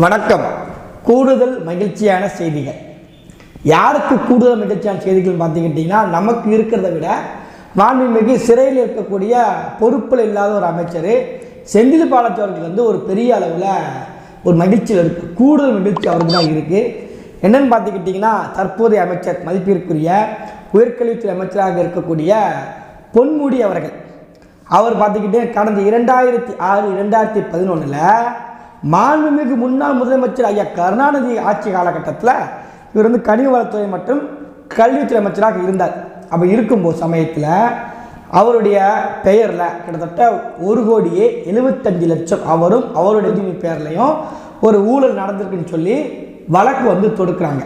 வணக்கம். கூடுதல் மகிழ்ச்சியான செய்திகள். யாருக்கு கூடுதல் மகிழ்ச்சியான செய்திகள் பார்த்துக்கிட்டிங்கன்னா, நமக்கு இருக்கிறத விட மாண்புமிகு சிறையில் இருக்கக்கூடிய பொறுப்பில் இல்லாத ஒரு அமைச்சர் செந்தில் பாலாஜி அவர்கள் ஒரு பெரிய அளவில் ஒரு மகிழ்ச்சியில் இருக்குது. கூடுதல் மகிழ்ச்சி அவருக்கு தான் இருக்குது. என்னென்னு பார்த்துக்கிட்டிங்கன்னா, தற்போதைய அமைச்சர் மதிப்பிற்குரிய உயர்கல்வித்துறை அமைச்சராக இருக்கக்கூடிய பொன்முடி அவர்கள் பார்த்துக்கிட்டே கடந்த 2006-2011 மாண்புமிகு முன்னாள் முதலமைச்சர் ஐயா கருணாநிதி ஆட்சி காலகட்டத்தில் இவர் கனிம வளத்துறை மற்றும் கல்வித்துறை அமைச்சராக இருந்தார். அப்போ இருக்கும்போது சமயத்தில் அவருடைய பெயரில் கிட்டத்தட்ட 1,75,00,000 அவரும் அவருடைய பெயர்லையும் ஒரு ஊழல் நடந்திருக்குன்னு சொல்லி வழக்கு தொடுக்கிறாங்க.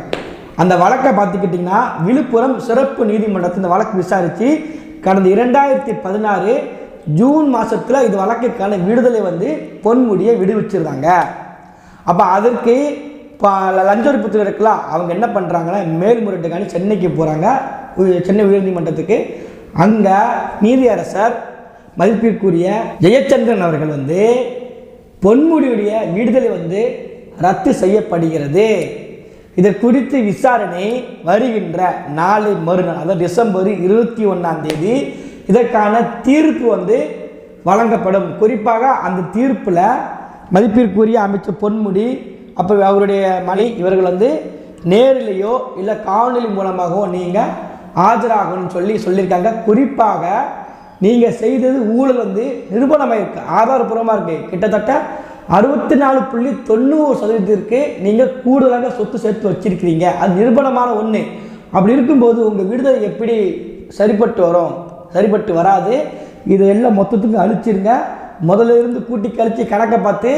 அந்த வழக்கை பார்த்துக்கிட்டிங்கன்னா, விழுப்புரம் சிறப்பு நீதிமன்றத்தில் இந்த வழக்கு விசாரித்து கடந்த 2016 ஜூன் மாதத்தில் இது வழக்கிற்கான விடுதலை பொன்முடியை விடுவிச்சிருந்தாங்க. அப்போ அதற்கு இப்போ லஞ்ச ஒழிப்புத்துறை இருக்கலாம், அவங்க என்ன பண்ணுறாங்கன்னா மேல்முறையீட்டுக்கான சென்னைக்கு போகிறாங்க, சென்னை உயர்நீதிமன்றத்துக்கு. அங்கே நீதியரசர் மதிப்பிற்குரிய ஜெயச்சந்திரன் அவர்கள் பொன்முடியுடைய விடுதலை ரத்து செய்யப்படுகிறது, இதை குறித்து விசாரணை வருகின்ற நாளை மறுநாள், அதாவது டிசம்பர் 21 இதற்கான தீர்ப்பு வழங்கப்படும். குறிப்பாக அந்த தீர்ப்பில் மதிப்பிற்குரிய அமைச்சர் பொன்முடி அப்போ அவருடைய மணி இவர்கள் நேரிலேயோ இல்லை காணொலி மூலமாகவோ நீங்கள் ஆஜராகணும்னு சொல்லியிருக்காங்க. குறிப்பாக நீங்கள் செய்தது ஊழல் நிரூபணமாக இருக்குது, ஆதாரபூர்வமாக இருக்குது. கிட்டத்தட்ட 64.90% நீங்கள் கூடுதலாக சொத்து சேர்த்து வச்சிருக்கிறீங்க. அது நிரூபணமான ஒன்று. அப்படி இருக்கும்போது உங்கள் விடுதலை எப்படி சரிப்பட்டு வரும்? சரிப்பட்டு வராது. இது எல்லாம் மொத்தத்துக்கு அழிச்சிருங்க. முதல்ல இருந்து கூட்டி கழிச்சு கணக்கை பார்த்து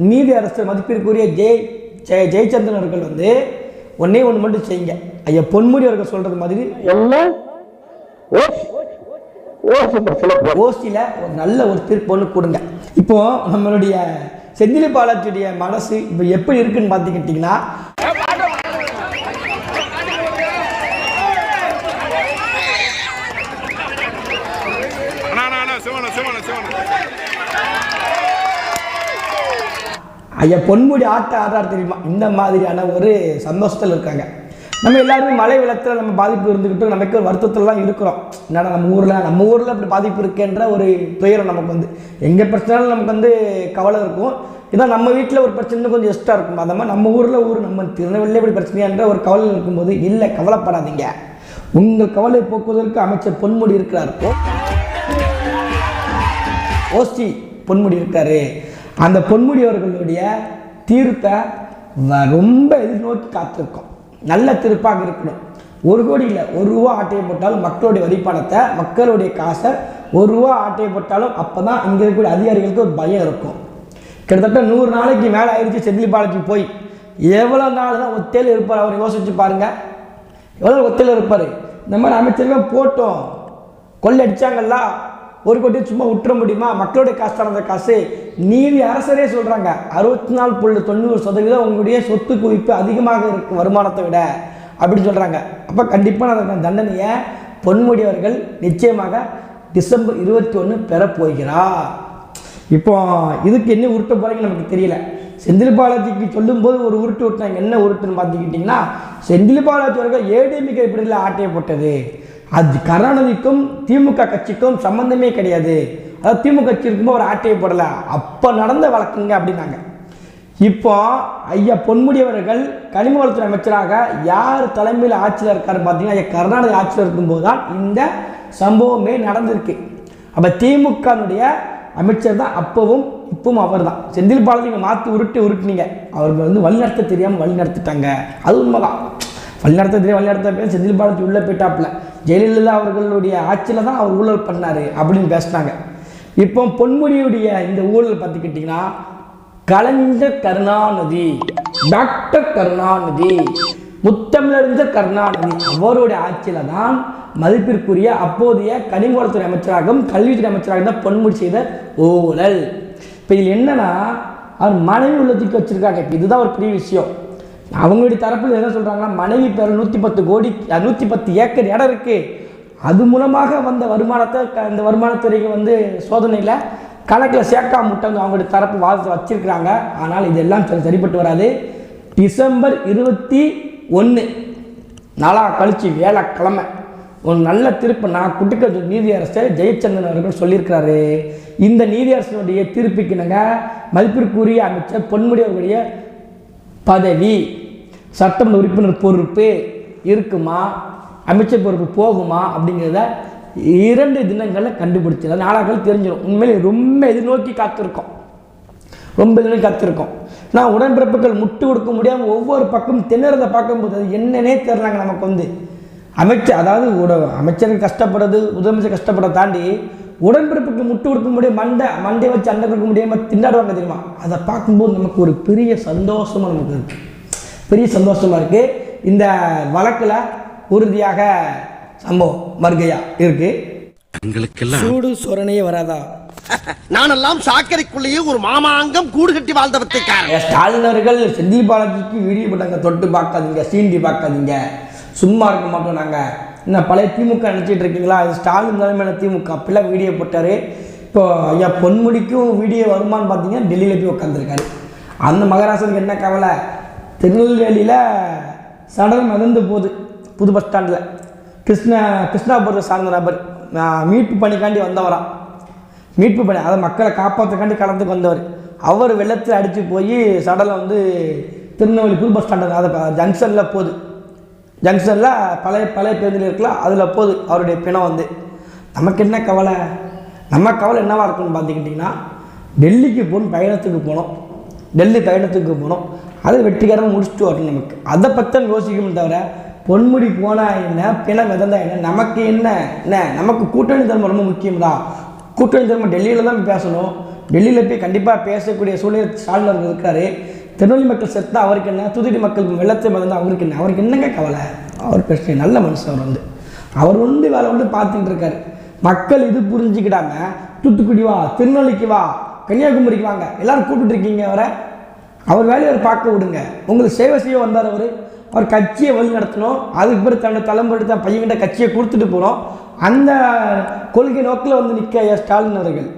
நீதி அரசர் மதிப்பிற்குரிய ஜெயச்சந்திரன் அவர்கள் ஒன்னே ஒன்று மட்டும் செய்யுங்க. ஐயா பொன்முடி அவர்கள் சொல்றது மாதிரி ஓசியில் ஒரு நல்ல ஒரு தீர்ப்பு ஒன்று கொடுங்க. இப்போ நம்மளுடைய செந்தில் பாலாஜியுடைய மனசு இப்போ எப்படி இருக்குன்னு பார்த்துக்கிட்டிங்கன்னா, ஐயா பொன்முடி ஆடுறாரு தெரியுமா, இந்த மாதிரியான ஒரு சந்தோஷத்தில் இருக்காங்க. நம்ம எல்லாருமே மழை வெள்ளத்தில் நம்ம பாதிப்பு இருந்துக்கிட்டு நமக்கு ஒரு வருத்தத்தில் தான் இருக்கிறோம். என்னடா நம்ம ஊரில் இப்படி பாதிப்பு இருக்குன்ற ஒரு துயரம் நமக்கு எங்கே பிரச்சனைனாலும் நமக்கு கவலை இருக்கும். இதான் நம்ம வீட்டில் ஒரு பிரச்சனை கொஞ்சம் எக்ஸ்ட்ரா இருக்கும். அந்த மாதிரி நம்ம ஊரில் நம்ம திருநெல்வேலியில் இப்படி பிரச்சனைன்ற ஒரு கவலை இருக்கும்போது, இல்லை கவலைப்படாதீங்க, உங்கள் கவலை போக்குவதற்கு அமைச்சர் பொன்முடி இருக்கிறார், ஓசி பொன்முடி இருக்காரு. அந்த பொன்முடி அவர்களுடைய தீர்ப்பை ரொம்ப எதிர்நோக்கி காத்திருக்கோம். நல்ல தீர்ப்பாக இருக்கணும். 1 கோடி இல்லை, 1 ரூபா ஆட்டையை போட்டாலும் மக்களுடைய வரிப்பணத்தை, மக்களுடைய காசை 1 ரூபா ஆட்டையை போட்டாலும் அப்போ தான் இங்கே இருக்கக்கூடிய அதிகாரிகளுக்கு ஒரு பயம் இருக்கும். கிட்டத்தட்ட 100 நாளைக்கு மேலே ஆயிடுச்சு செந்தில் பாலாஜி போய். எவ்வளோ நாள் தான் ஒத்தையில் இருப்பார்? அவர் யோசிச்சு பாருங்க, எவ்வளோ ஒத்தையில் இருப்பார்? இந்த மாதிரி அமைச்சர்கள் போட்டோம் கொள்ளை அடித்தாங்கல்ல, 1 கோடி சும்மா விட்டுற முடியுமா? மக்களுடைய காசு தரந்த காசு. நீதி அரசரே சொல்கிறாங்க 64.90% உங்களுடைய சொத்து குவிப்பு அதிகமாக இருக்கு வருமானத்தை விட அப்படின்னு சொல்கிறாங்க. அப்போ கண்டிப்பாக அதற்கான தண்டனையை பொன்முடி அவர்கள் நிச்சயமாக டிசம்பர் 21 பெற போகிறார். இப்போ இதுக்கு என்ன உருட்ட போகிறீங்க நமக்கு தெரியல. செந்தில் பாலாஜிக்கு சொல்லும்போது ஒரு உருட்டு விட்டாங்க. என்ன உருட்டுன்னு பார்த்துக்கிட்டிங்கன்னா, செந்தில் பாலாஜி அவர்கள் ஏடிஎம்கே இப்படிலாம் ஆட்டையை போட்டது, அது கருணாநிதிக்கும் திமுக கட்சிக்கும் சம்பந்தமே கிடையாது. அதாவது திமுக கட்சி இருக்கும்போது ஒரு ஆட்டையை போடலை, அப்போ நடந்த வழக்குங்க அப்படின்னாங்க. இப்போ ஐயா பொன்முடி அவர்கள் கனிம வளத்துறை அமைச்சராக யார் தலைமையில் ஆட்சியில் இருக்காரு பார்த்தீங்கன்னா, ஐயா கருணாநிதி ஆட்சியில் இருக்கும்போது தான் இந்த சம்பவமே நடந்திருக்கு. அப்போ திமுகனுடைய அமைச்சர் தான் அப்பவும் இப்பவும் அவர் தான். செந்தில் பாலாஜி மாற்றி உருட்டினீங்க, அவர்கள் வழிநடத்த தெரியாமல் வழி நடத்திட்டாங்க. அது உண்மைதான். வழிநடத்த பேர் செந்தில் பாலாஜி உள்ளே போயிட்டாப்புல. ஜெயலலிதா அவர்களுடைய ஆட்சியில் தான் அவர் ஊழல் பண்ணார் அப்படின்னு பேசினாங்க. இப்போ பொன்முடியுடைய இந்த ஊழல் பார்த்துக்கிட்டிங்கன்னா, கலைஞர் கருணாநிதி, டாக்டர் கருணாநிதி, முத்தமிழறிஞர் கருணாநிதி அவருடைய ஆட்சியில் தான் மதிப்பிற்குரிய அப்போதைய கனிம வளத்துறை அமைச்சராகவும் கல்வித்துறை அமைச்சராக தான் பொன்முடி செய்த ஊழல். இப்போ இதில் என்னன்னா, அவர் மனைவி உள்ளத்துக்கு வச்சிருக்காங்க. இதுதான் ஒரு பெரிய விஷயம். அவங்களுடைய தரப்பில் என்ன சொல்கிறாங்கன்னா, மனைவி பேர் 110 ஏக்கர் இடம் இருக்குது, அது மூலமாக வந்த வருமானத்தை இந்த வருமானத்துறைக்கு சோதனையில் கணக்கில் சேர்க்காம முட்டை வந்து அவங்களுடைய தரப்பு வாதத்தை வச்சிருக்கிறாங்க. ஆனால் இதெல்லாம் சரிப்பட்டு வராது. டிசம்பர் 21 நாளாக கழிச்சு வேலைக்கிழமை ஒரு நல்ல தீர்ப்பு நான் குட்டிக்க நீதியரசர் ஜெயச்சந்திரன் அவர்கள் சொல்லியிருக்கிறாரு. இந்த நீதியரசனுடைய தீர்ப்புக்கு மதிப்பிற்குரிய அமைச்சர் பொன்முடி அவர்களுடைய பதவி சட்டமன்ற உறுப்பினர் பொறுப்பு இருக்குமா, அமைச்சர் பொறுப்பு போகுமா அப்படிங்கிறத 2 தினங்களில் கண்டுபிடிச்சது. நாளாக்கள் தெரிஞ்சிடும். உண்மையிலே ரொம்ப எதிர்நோக்கி காத்திருக்கோம். நான் உடன்பிறப்புகள் முட்டு கொடுக்க முடியாமல் ஒவ்வொரு பக்கம் திணறதை பார்க்கும்போது அது என்னன்னே தெரிலாங்க. நமக்கு வந்து அமைச்சர், அதாவது அமைச்சர்கள் கஷ்டப்படுறது, முதலமைச்சர் கஷ்டப்படுறத தாண்டி உடன்பிறப்புக்கு முட்டு கொடுக்க முடியும், மண்டை வச்சு அண்டை கொடுக்க முடியாமல் திண்டாடுவாங்க தெரியுமா? அதை பார்க்கும்போது நமக்கு ஒரு பெரிய சந்தோஷமாக நமக்கு இருக்குது. பெரிய சந்தோஷமாக இருக்குது. இந்த வழக்கில் உறுதியாக சம்பவம் வருகையா இருக்குது. எங்களுக்கெல்லாம் சூடு சொரணையே வராதா? நானெல்லாம் சாக்கரைக்குள்ளேயே ஒரு மாமாங்கம் கூடு கட்டி வாழ்ந்தவற்றைக்காரன். ஸ்டாலின் அவர்கள் செந்தில் பாலாஜிக்கு வீடியோ போட்டாங்க. தொட்டு பார்க்காதீங்க, சீண்டி பார்க்காதீங்க, சும்மா இருக்க மாட்டோம் நாங்கள். இன்னும் பழைய திமுக நினச்சிட்டு இருக்கீங்களா? அது ஸ்டாலின் தலைமையில திமுக அப்படிலாம் வீடியோ போட்டார். இப்போ ஐயா பொன்முடிக்கும் வீடியோ வருமானு பார்த்தீங்கன்னா டெல்லியில் போய் உட்காந்துருக்காரு. அந்த மகாராஷ்டிரனுக்கு என்ன கவலை? திருநெல்வேலியில் சடலம் மிதந்து போகுது. புது பஸ் ஸ்டாண்டில் கிருஷ்ணாபுரத்தை சார்ந்த நபர் மீட்பு பணிக்காண்டி வந்தவராம். மீட்பு பணி, அதை மக்களை காப்பாற்றுக்காண்டி கடந்துக்கு வந்தவர். அவர் வெள்ளத்தில் அடித்து போய் சடலம் வந்து திருநெல்வேலி புது பஸ் ஸ்டாண்டு அதை ஜங்ஷனில் போகுது. ஜங்ஷனில் பழைய பேருந்தில் இருக்கலாம், அதில் போகுது அவருடைய பிணம் வந்து. நமக்கு என்ன கவலை? நம்ம கவலை என்னவாக இருக்குன்னு பார்த்துக்கிட்டிங்கன்னா, டெல்லிக்கு பயணத்துக்கு போனோம். அதை வெற்றிகரமாக முடிச்சுட்டு வரணும். நமக்கு அதை பற்றி தான் யோசிக்கணும் தவிர பொன்முடி போனால் என்ன, பிணம் மிதந்தா என்ன, நமக்கு என்ன நமக்கு கூட்டணி தர்மம் ரொம்ப முக்கியம்தான். கூட்டணி தர்மம் டெல்லியில் தான் பேசணும். டெல்லியில் போய் கண்டிப்பாக பேசக்கூடிய சூழ்நிலை ஸ்டாலின் அவர்கள் இருக்காரு. திருநெல்வேலி மக்கள் செத்தா அவருக்கு என்ன, தூத்துக்குடி மக்கள் வெள்ளத்தை மிதந்தா அவருக்கு என்னங்க கவலை? அவர் பிரச்சனை நல்ல மனுஷன். அவர் வேலை பார்த்துட்டு இருக்காரு. மக்கள் இது புரிஞ்சுக்கிடாம தூத்துக்குடி வா, திருநெல்வேலிக்கு வா, கன்னியாகுமரிக்கு வாங்க, எல்லாரும் கூப்பிட்டு இருக்கீங்க. அவர் வேலையை பார்க்க விடுங்க. உங்களுக்கு சேவை செய்ய வந்தார். அவர் கட்சியை வழி நடத்தணும். அதுக்கு பிறகு தன்னுடைய தலைமுறை தான் பையன்கிட்ட கட்சியை கொடுத்துட்டு போகிறோம். அந்த கொள்கை நோக்கில் வந்து நிற்க ஸ்டாலின் அவர்கள்.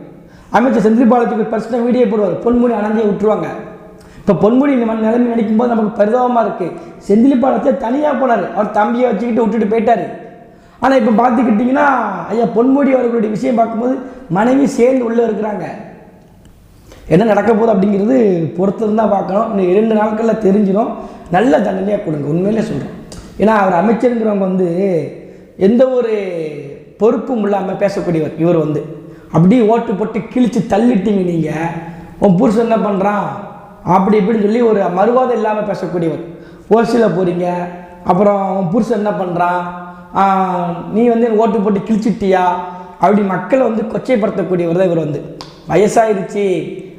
அமைச்சர் செந்தில் பாலாஜிக்கு பிரச்சனை வீடியோ போடுவார். பொன்முடி அணைஞ்சே விட்டுருவாங்க. இப்போ பொன்முடி நிலைமை நடிக்கும் போது நமக்கு பரிதாபமாக இருக்குது. செந்தில் பாலாஜியை தனியாக போனார். அவர் தம்பியை வச்சுக்கிட்டு விட்டுட்டு போயிட்டார். ஆனால் இப்போ பார்த்துக்கிட்டிங்கன்னா ஐயா பொன்முடி அவர்களுடைய விஷயம் பார்க்கும்போது மனைவி சேர்ந்து உள்ளே இருக்கிறாங்க. என்ன நடக்க போகுது அப்படிங்கிறது பொறுத்திருந்தால் பார்க்கணும். இன்னும் 2 நாட்களில் தெரிஞ்சிடும். நல்ல தண்டனையாக கொடுங்க, உண்மையிலே சொல்கிறோம். ஏன்னா அவர் அமைச்சருங்கிறவங்க வந்து எந்த ஒரு பொறுப்பும் இல்லாமல் பேசக்கூடியவர். இவர் வந்து அப்படியே ஓட்டு போட்டு கிழித்து தள்ளிட்டீங்க. நீங்கள் உன் புருஷன் என்ன பண்ணுறான் அப்படி இப்படின்னு சொல்லி ஒரு மறுவாதம் இல்லாமல் பேசக்கூடியவர். ஓசியில் போகிறீங்க, அப்புறம் உன் புருஷன் என்ன பண்ணுறான், நீ வந்து ஓட்டு போட்டு கிழிச்சிட்டியா அப்படி மக்களை வந்து கொச்சைப்படுத்தக்கூடியவர் தான் இவர். வந்து வயசாயிருச்சு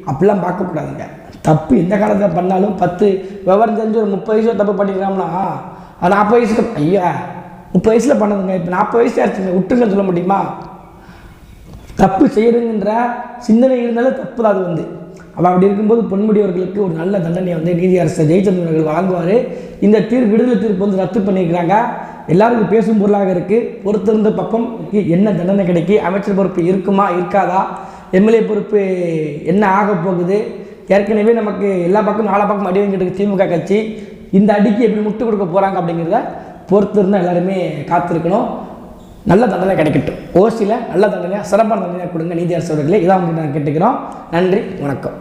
அப்படிலாம் பார்க்கக்கூடாதுங்க. தப்பு எந்த காலத்தில் பண்ணாலும் 10 விவரம் தெரிஞ்சு ஒரு 30 வயசில் தப்பு பண்ணிக்கிறாங்கன்னா 40 வயசுக்கு ஐயா 30 வயசில் பண்ணதுங்க. இப்போ 40 வயசு ஆச்சுங்க, விட்டுருங்கன்னு சொல்ல முடியுமா? தப்பு செய்யறதுன்ற சிந்தனை இருந்தாலும் தப்பு தான் அது வந்து. அப்படி இருக்கும்போது பொன்முடி அவர்களுக்கு ஒரு நல்ல தண்டனை வந்து நீதியரசர் ஜெயச்சந்திரன் அவர்கள் வழங்குவார். இந்த விடுதலை தீர்ப்பு வந்து ரத்து பண்ணியிருக்கிறாங்க. எல்லாருக்கும் பேசும் பொருளாக இருக்குது. பொறுத்திருந்த பக்கம் என்ன தண்டனை கிடைக்கி, அமைச்சர் பொறுப்பு இருக்குமா இருக்காதா, எம்எல்ஏ பொறுப்பு என்ன ஆக போகுது. ஏற்கனவே நமக்கு எல்லா பக்கம் 4 பக்கம் அடி வாங்கிட்டு திமுக கட்சி. இந்த அடிக்கு எப்படி முட்டு கொடுக்க போகிறாங்க அப்படிங்கிறத பொறுத்திருந்தால் எல்லாருமே காத்திருக்கணும். நல்ல தண்டனை கிடைக்கட்டும். ஓசியில் நல்ல தண்டனையாக சிறப்பான தண்டனையாக கொடுங்க நீதியரசர்களே. இதான் உங்களுக்கு நான் கேட்டுக்கிறோம். நன்றி, வணக்கம்.